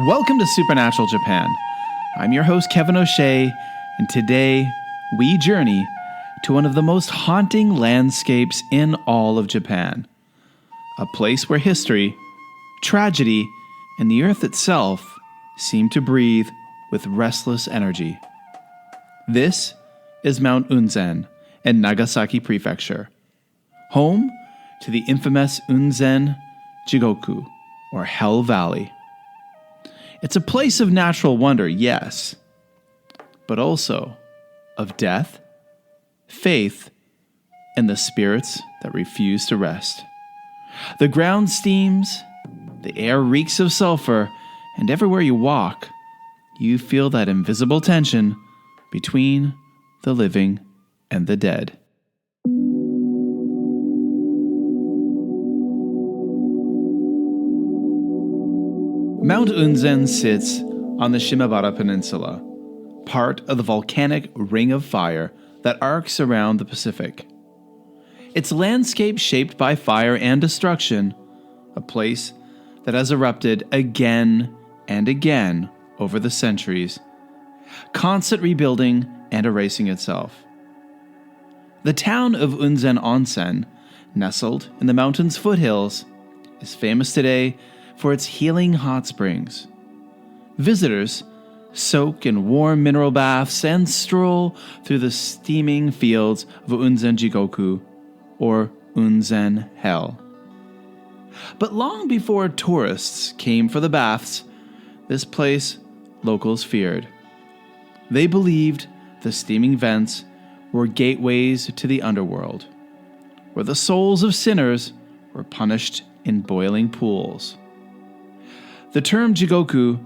Welcome to Supernatural Japan. I'm your host, Kevin O'Shea, and today we journey to one of the most haunting landscapes in all of Japan. A place where history, tragedy, and the earth itself seem to breathe with restless energy. This is Mount Unzen in Nagasaki Prefecture, home to the infamous Unzen Jigoku, or Hell Valley. It's a place of natural wonder, yes, but also of death, faith, and the spirits that refuse to rest. The ground steams, the air reeks of sulfur, and everywhere you walk, you feel that invisible tension between the living and the dead. Mount Unzen sits on the Shimabara Peninsula, part of the volcanic ring of fire that arcs around the Pacific. Its landscape shaped by fire and destruction, a place that has erupted again and again over the centuries, constant rebuilding and erasing itself. The town of Unzen Onsen, nestled in the mountain's foothills, is famous today for its healing hot springs. Visitors soak in warm mineral baths and stroll through the steaming fields of Unzen Jigoku, or Unzen Hell. But long before tourists came for the baths, this place locals feared. They believed the steaming vents were gateways to the underworld, where the souls of sinners were punished in boiling pools. The term Jigoku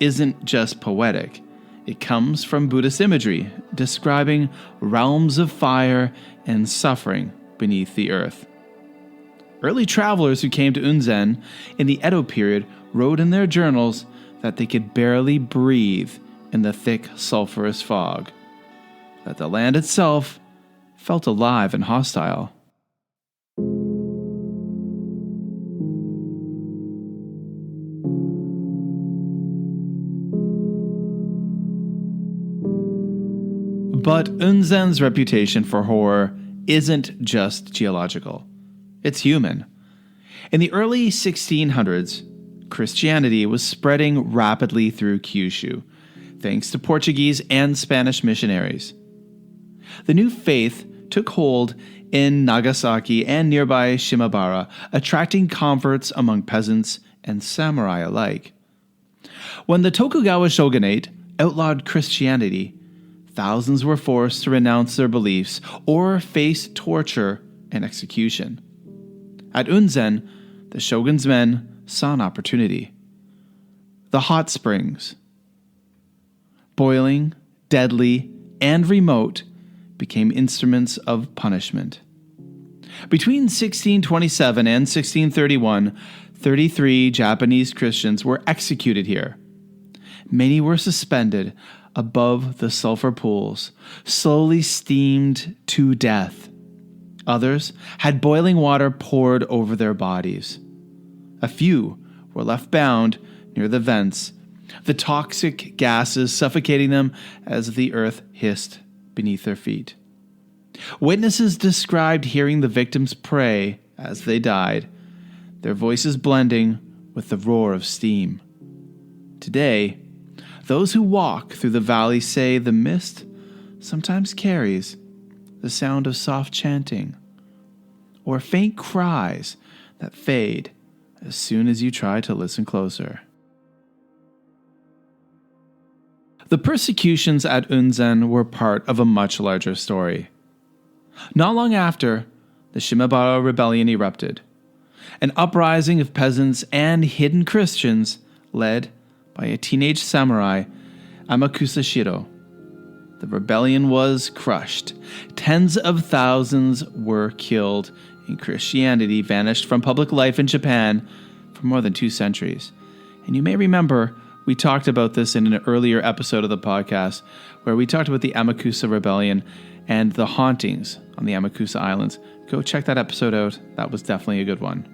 isn't just poetic. It comes from Buddhist imagery, describing realms of fire and suffering beneath the earth. Early travelers who came to Unzen in the Edo period wrote in their journals that they could barely breathe in the thick, sulfurous fog, that the land itself felt alive and hostile. But Unzen's reputation for horror isn't just geological. It's human. In the early 1600s, Christianity was spreading rapidly through Kyushu, thanks to Portuguese and Spanish missionaries. The new faith took hold in Nagasaki and nearby Shimabara, attracting converts among peasants and samurai alike. When the Tokugawa shogunate outlawed Christianity, thousands were forced to renounce their beliefs or face torture and execution. At Unzen, the shogun's men saw an opportunity. The hot springs, boiling, deadly, and remote, became instruments of punishment. Between 1627 and 1631, 33 Japanese Christians were executed here. Many were suspended above the sulfur pools, slowly steamed to death. Others had boiling water poured over their bodies. A few were left bound near the vents, the toxic gases suffocating them as the earth hissed beneath their feet. Witnesses described hearing the victims pray as they died, their voices blending with the roar of steam. Today, those who walk through the valley say the mist sometimes carries the sound of soft chanting or faint cries that fade as soon as you try to listen closer. The persecutions at Unzen were part of a much larger story. Not long after, the Shimabara Rebellion erupted, an uprising of peasants and hidden Christians led by a teenage samurai, Amakusa Shiro. The rebellion was crushed. Tens of thousands were killed, and Christianity vanished from public life in Japan for more than 2 centuries. And you may remember we talked about this in an earlier episode of the podcast, where we talked about the Amakusa Rebellion and the hauntings on the Amakusa Islands. Go check that episode out. That was definitely a good one.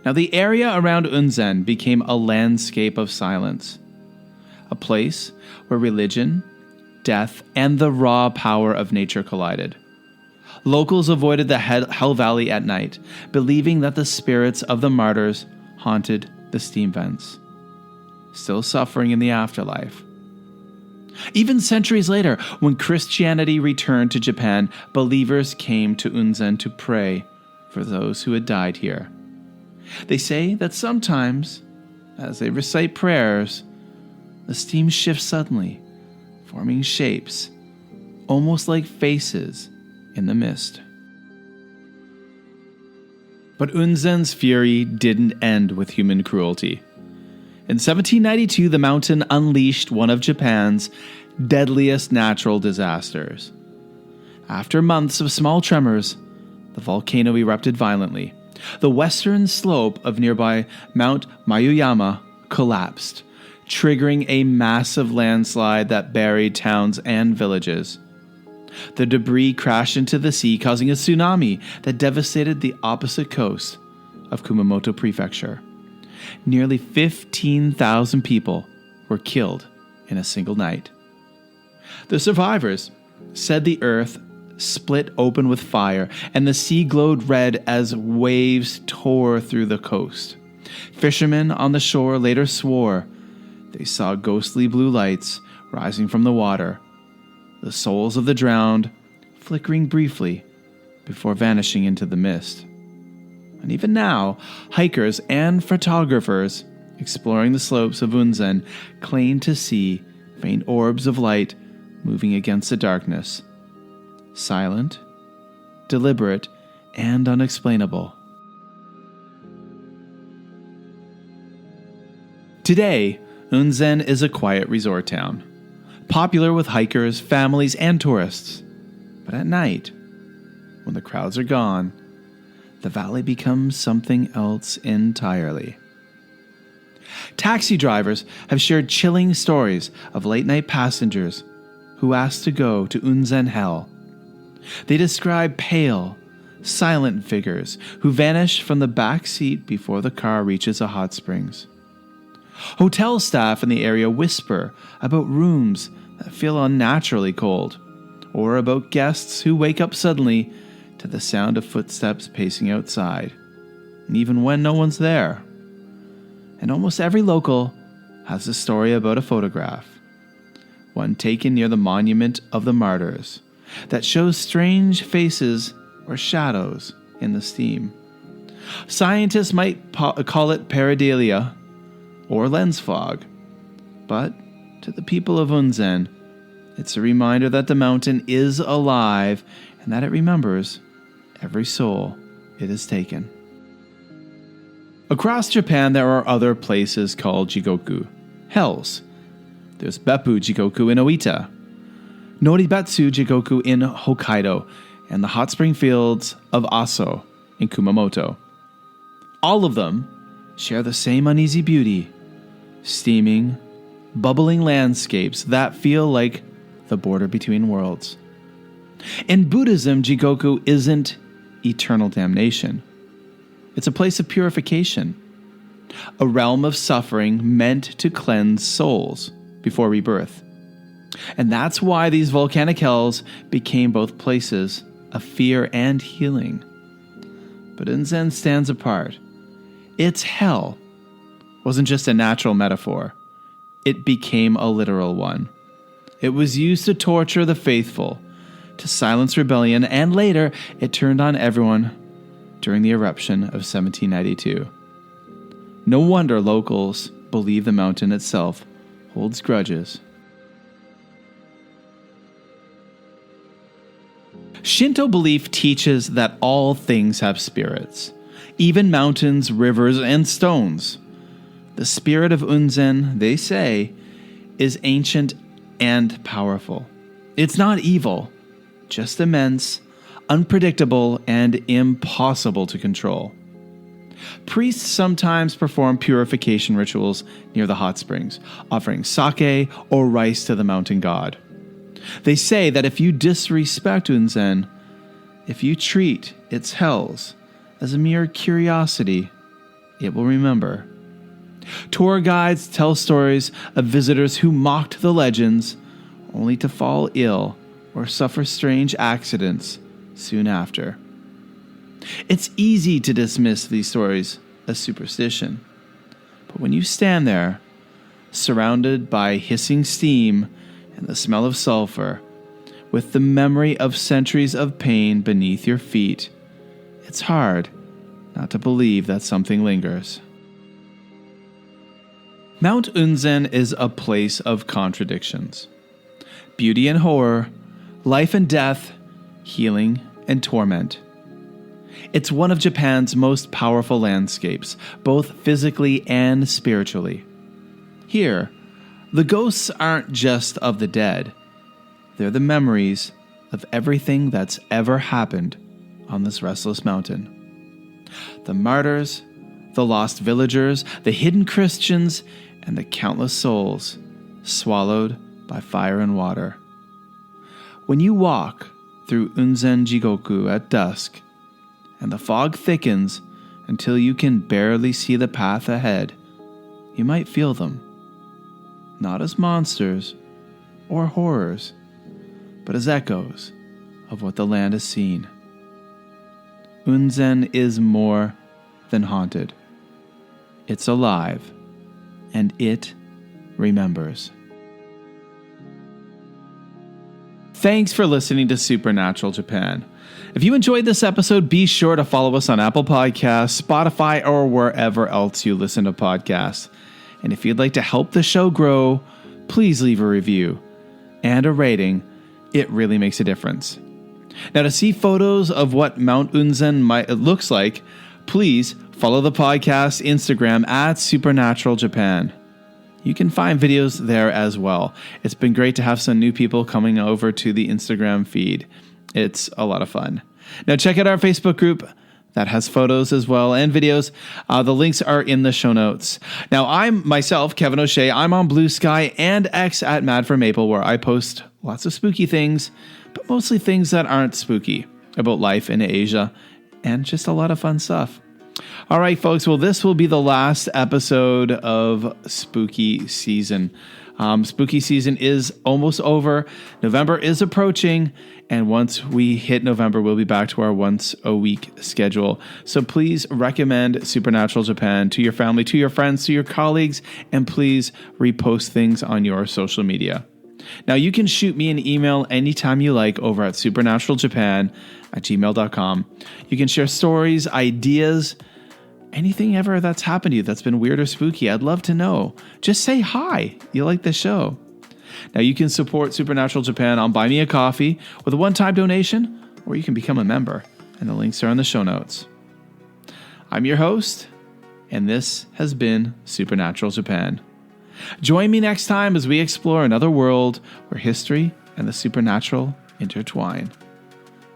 Now, the area around Unzen became a landscape of silence, a place where religion, death, and the raw power of nature collided. Locals avoided the Hell Valley at night, believing that the spirits of the martyrs haunted the steam vents, still suffering in the afterlife. Even centuries later, when Christianity returned to Japan, believers came to Unzen to pray for those who had died here. They say that sometimes, as they recite prayers, the steam shifts suddenly, forming shapes, almost like faces in the mist. But Unzen's fury didn't end with human cruelty. In 1792, the mountain unleashed one of Japan's deadliest natural disasters. After months of small tremors, the volcano erupted violently. The western slope of nearby Mount Mayuyama collapsed, triggering a massive landslide that buried towns and villages. The debris crashed into the sea, causing a tsunami that devastated the opposite coast of Kumamoto Prefecture. Nearly 15,000 people were killed in a single night. The survivors said the earth split open with fire, and the sea glowed red as waves tore through the coast. Fishermen on the shore later swore they saw ghostly blue lights rising from the water, the souls of the drowned flickering briefly before vanishing into the mist. And even now, hikers and photographers exploring the slopes of Unzen claim to see faint orbs of light moving against the darkness. Silent, deliberate, and unexplainable. Today, Unzen is a quiet resort town, popular with hikers, families, and tourists. But at night, when the crowds are gone, the valley becomes something else entirely. Taxi drivers have shared chilling stories of late-night passengers who asked to go to Unzen Hell. They describe pale, silent figures who vanish from the back seat before the car reaches a hot springs. Hotel staff in the area whisper about rooms that feel unnaturally cold, or about guests who wake up suddenly to the sound of footsteps pacing outside, even when no one's there. And almost every local has a story about a photograph, one taken near the monument of the martyrs, that shows strange faces or shadows in the steam. Scientists might call it pareidolia or lens fog, but to the people of Unzen, it's a reminder that the mountain is alive and that it remembers every soul it has taken. Across Japan, there are other places called jigoku, hells. There's Beppu Jigoku in Oita, Noribetsu Jigoku in Hokkaido, and the hot spring fields of Aso in Kumamoto. All of them share the same uneasy beauty, steaming, bubbling landscapes that feel like the border between worlds. In Buddhism, Jigoku isn't eternal damnation. It's a place of purification, a realm of suffering meant to cleanse souls before rebirth. And that's why these volcanic hells became both places of fear and healing. But Unzen stands apart. Its hell wasn't just a natural metaphor. It became a literal one. It was used to torture the faithful, to silence rebellion, and later it turned on everyone during the eruption of 1792. No wonder locals believe the mountain itself holds grudges. Shinto belief teaches that all things have spirits, even mountains, rivers, and stones. The spirit of Unzen, they say, is ancient and powerful. It's not evil, just immense, unpredictable, and impossible to control. Priests sometimes perform purification rituals near the hot springs, offering sake or rice to the mountain god. They say that if you disrespect Unzen, if you treat its hells as a mere curiosity, it will remember. Tour guides tell stories of visitors who mocked the legends, only to fall ill or suffer strange accidents soon after. It's easy to dismiss these stories as superstition, but when you stand there, surrounded by hissing steam and the smell of sulfur, with the memory of centuries of pain beneath your feet, it's hard not to believe that something lingers. Mount Unzen is a place of contradictions. Beauty and horror, life and death, healing and torment. It's one of Japan's most powerful landscapes, both physically and spiritually. Here, the ghosts aren't just of the dead. They're the memories of everything that's ever happened on this restless mountain. The martyrs, the lost villagers, the hidden Christians, and the countless souls swallowed by fire and water. When you walk through Unzen Jigoku at dusk, and the fog thickens until you can barely see the path ahead, you might feel them, not as monsters or horrors, but as echoes of what the land has seen. Unzen is more than haunted. It's alive, and it remembers. Thanks for listening to Supernatural Japan. If you enjoyed this episode, be sure to follow us on Apple Podcasts, Spotify, or wherever else you listen to podcasts. And if you'd like to help the show grow, please leave a review and a rating. It really makes a difference. Now, to see photos of what Mount Unzen looks like, please follow the podcast Instagram at Supernatural Japan. You can find videos there as well. It's been great to have some new people coming over to the Instagram feed. It's a lot of fun. Now check out our Facebook group that has photos as well and videos. The links are in the show notes. Now I'm myself, Kevin O'Shea. I'm on Blue Sky and X at Mad for Maple, where I post lots of spooky things, but mostly things that aren't spooky, about life in Asia and just a lot of fun stuff. All right, folks. Well, this will be the last episode of Spooky Season. Spooky Season is almost over. November is approaching. And once we hit November, we'll be back to our once-a-week schedule. So please recommend Supernatural Japan to your family, to your friends, to your colleagues, and please repost things on your social media. Now, you can shoot me an email anytime you like over at supernaturaljapan@gmail.com. You can share stories, ideas, anything ever that's happened to you that's been weird or spooky. I'd love to know. Just say hi. You like the show. Now, you can support Supernatural Japan on Buy Me a Coffee with a one-time donation, or you can become a member, and the links are in the show notes. I'm your host, and this has been Supernatural Japan. Join me next time as we explore another world where history and the supernatural intertwine.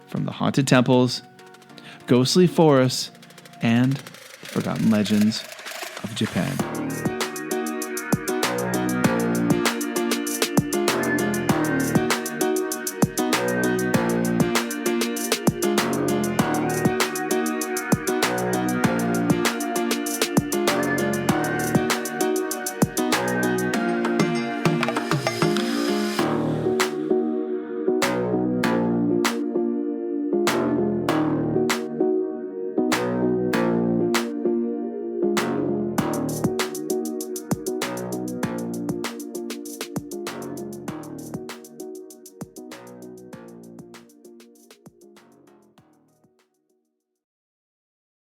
From the haunted temples, ghostly forests, and the forgotten legends of Japan.